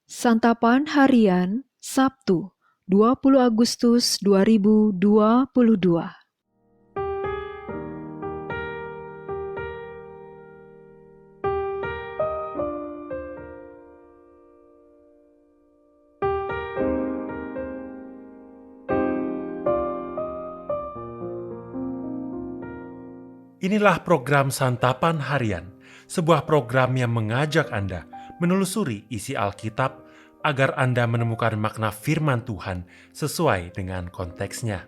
Santapan Harian Sabtu 20 Agustus 2022. Inilah program Santapan Harian, sebuah program yang mengajak Anda menelusuri isi Alkitab agar Anda menemukan makna firman Tuhan sesuai dengan konteksnya.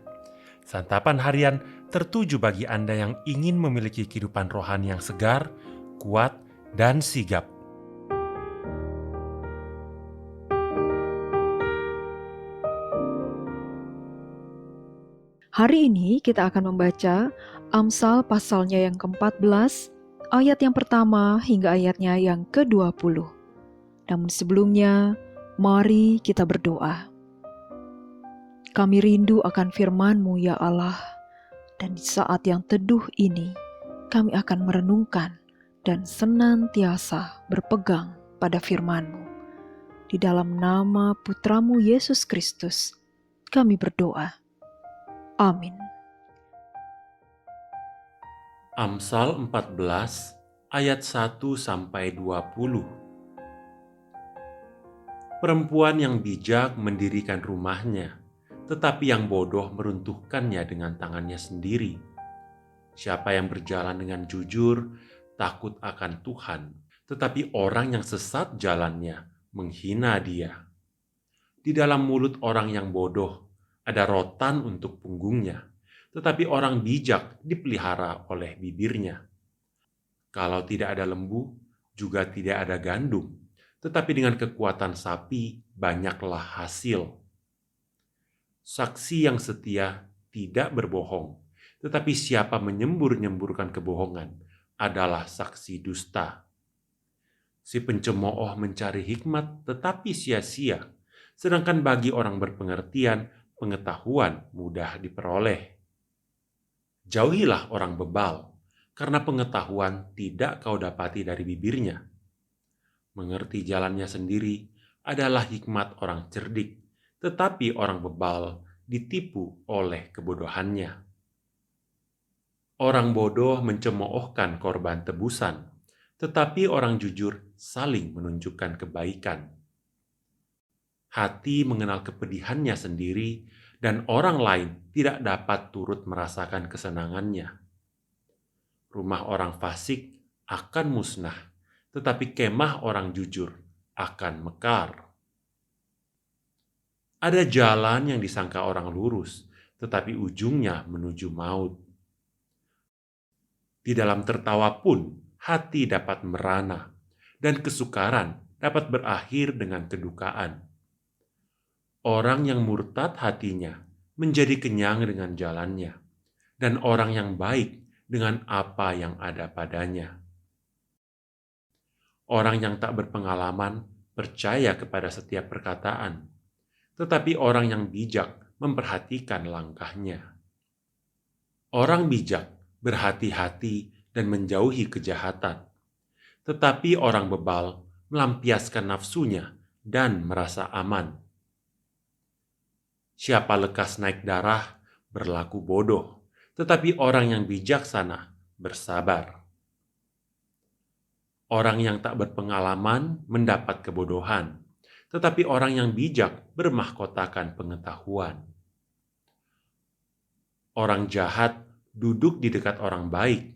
Santapan Harian tertuju bagi Anda yang ingin memiliki kehidupan rohani yang segar, kuat, dan sigap. Hari ini kita akan membaca Amsal pasalnya yang ke-14, ayat yang pertama hingga ayatnya yang ke-20. Namun sebelumnya, mari kita berdoa. Kami rindu akan firman-Mu ya Allah, dan di saat yang teduh ini, kami akan merenungkan dan senantiasa berpegang pada firman-Mu. Di dalam nama Putra-Mu Yesus Kristus, kami berdoa. Amin. Amsal 14 ayat 1-20. Perempuan yang bijak mendirikan rumahnya, tetapi yang bodoh meruntuhkannya dengan tangannya sendiri. Siapa yang berjalan dengan jujur, takut akan Tuhan, tetapi orang yang sesat jalannya menghina Dia. Di dalam mulut orang yang bodoh ada rotan untuk punggungnya, tetapi orang bijak dipelihara oleh bibirnya. Kalau tidak ada lembu, juga tidak ada gandum, tetapi dengan kekuatan sapi banyaklah hasil. Saksi yang setia tidak berbohong, tetapi siapa menyembur-nyemburkan kebohongan adalah saksi dusta. Si pencemooh mencari hikmat tetapi sia-sia, sedangkan bagi orang berpengertian, pengetahuan mudah diperoleh. Jauhilah orang bebal, karena pengetahuan tidak kau dapati dari bibirnya. Mengerti jalannya sendiri adalah hikmat orang cerdik, tetapi orang bebal ditipu oleh kebodohannya. Orang bodoh mencemoohkan korban tebusan, tetapi orang jujur saling menunjukkan kebaikan. Hati mengenal kepedihannya sendiri, dan orang lain tidak dapat turut merasakan kesenangannya. Rumah orang fasik akan musnah, tetapi kemah orang jujur akan mekar. Ada jalan yang disangka orang lurus, tetapi ujungnya menuju maut. Di dalam tertawa pun hati dapat merana, dan kesukaran dapat berakhir dengan kedukaan. Orang yang murtad hatinya menjadi kenyang dengan jalannya, dan orang yang baik dengan apa yang ada padanya. Orang yang tak berpengalaman percaya kepada setiap perkataan, tetapi orang yang bijak memperhatikan langkahnya. Orang bijak berhati-hati dan menjauhi kejahatan, tetapi orang bebal melampiaskan nafsunya dan merasa aman. Siapa lekas naik darah berlaku bodoh, tetapi orang yang bijaksana bersabar. Orang yang tak berpengalaman mendapat kebodohan, tetapi orang yang bijak bermahkotakan pengetahuan. Orang jahat duduk di dekat orang baik,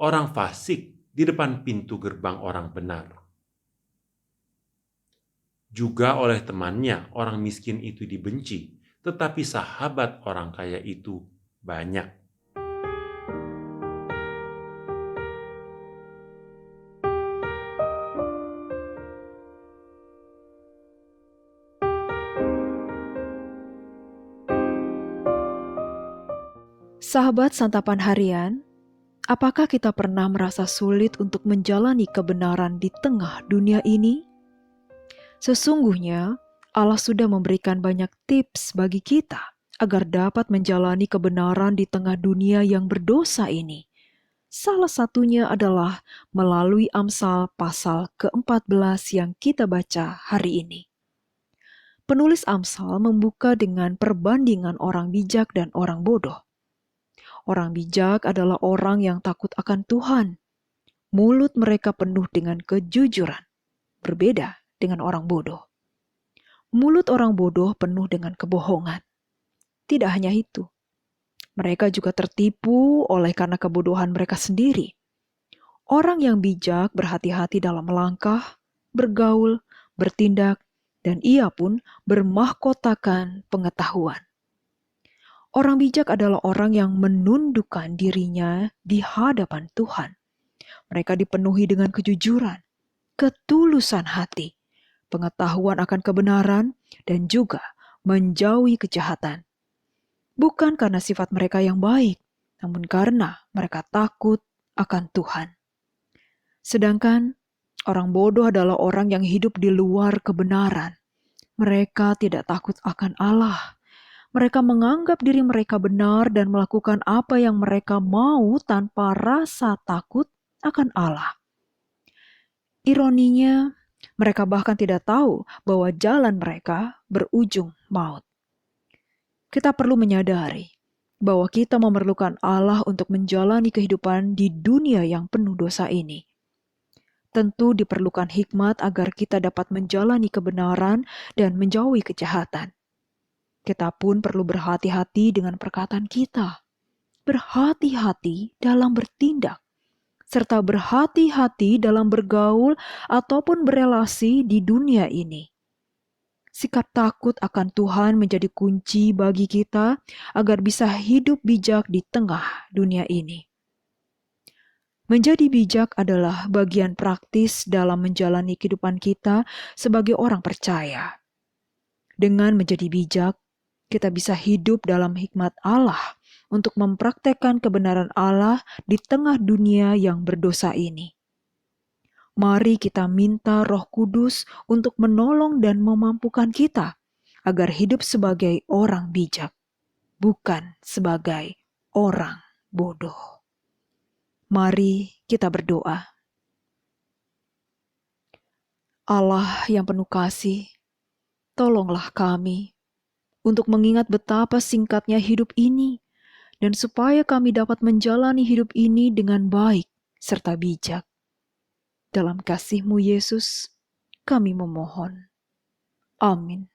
orang fasik di depan pintu gerbang orang benar. Juga oleh temannya orang miskin itu dibenci, tetapi sahabat orang kaya itu banyak. Sahabat Santapan Harian, apakah kita pernah merasa sulit untuk menjalani kebenaran di tengah dunia ini? Sesungguhnya, Allah sudah memberikan banyak tips bagi kita agar dapat menjalani kebenaran di tengah dunia yang berdosa ini. Salah satunya adalah melalui Amsal pasal ke-14 yang kita baca hari ini. Penulis Amsal membuka dengan perbandingan orang bijak dan orang bodoh. Orang bijak adalah orang yang takut akan Tuhan. Mulut mereka penuh dengan kejujuran, berbeda dengan orang bodoh. Mulut orang bodoh penuh dengan kebohongan. Tidak hanya itu, mereka juga tertipu oleh karena kebodohan mereka sendiri. Orang yang bijak berhati-hati dalam melangkah, bergaul, bertindak, dan ia pun bermahkotakan pengetahuan. Orang bijak adalah orang yang menundukkan dirinya di hadapan Tuhan. Mereka dipenuhi dengan kejujuran, ketulusan hati, pengetahuan akan kebenaran, dan juga menjauhi kejahatan. Bukan karena sifat mereka yang baik, namun karena mereka takut akan Tuhan. Sedangkan orang bodoh adalah orang yang hidup di luar kebenaran. Mereka tidak takut akan Allah. Mereka menganggap diri mereka benar dan melakukan apa yang mereka mau tanpa rasa takut akan Allah. Ironinya, mereka bahkan tidak tahu bahwa jalan mereka berujung maut. Kita perlu menyadari bahwa kita memerlukan Allah untuk menjalani kehidupan di dunia yang penuh dosa ini. Tentu diperlukan hikmat agar kita dapat menjalani kebenaran dan menjauhi kejahatan. Kita pun perlu berhati-hati dengan perkataan kita, berhati-hati dalam bertindak, serta berhati-hati dalam bergaul ataupun berelasi di dunia ini. Sikap takut akan Tuhan menjadi kunci bagi kita agar bisa hidup bijak di tengah dunia ini. Menjadi bijak adalah bagian praktis dalam menjalani kehidupan kita sebagai orang percaya. Dengan menjadi bijak, kita bisa hidup dalam hikmat Allah untuk mempraktekkan kebenaran Allah di tengah dunia yang berdosa ini. Mari kita minta Roh Kudus untuk menolong dan memampukan kita agar hidup sebagai orang bijak, bukan sebagai orang bodoh. Mari kita berdoa. Allah yang penuh kasih, tolonglah kami untuk mengingat betapa singkatnya hidup ini, dan supaya kami dapat menjalani hidup ini dengan baik serta bijak. Dalam kasih-Mu Yesus, kami memohon. Amin.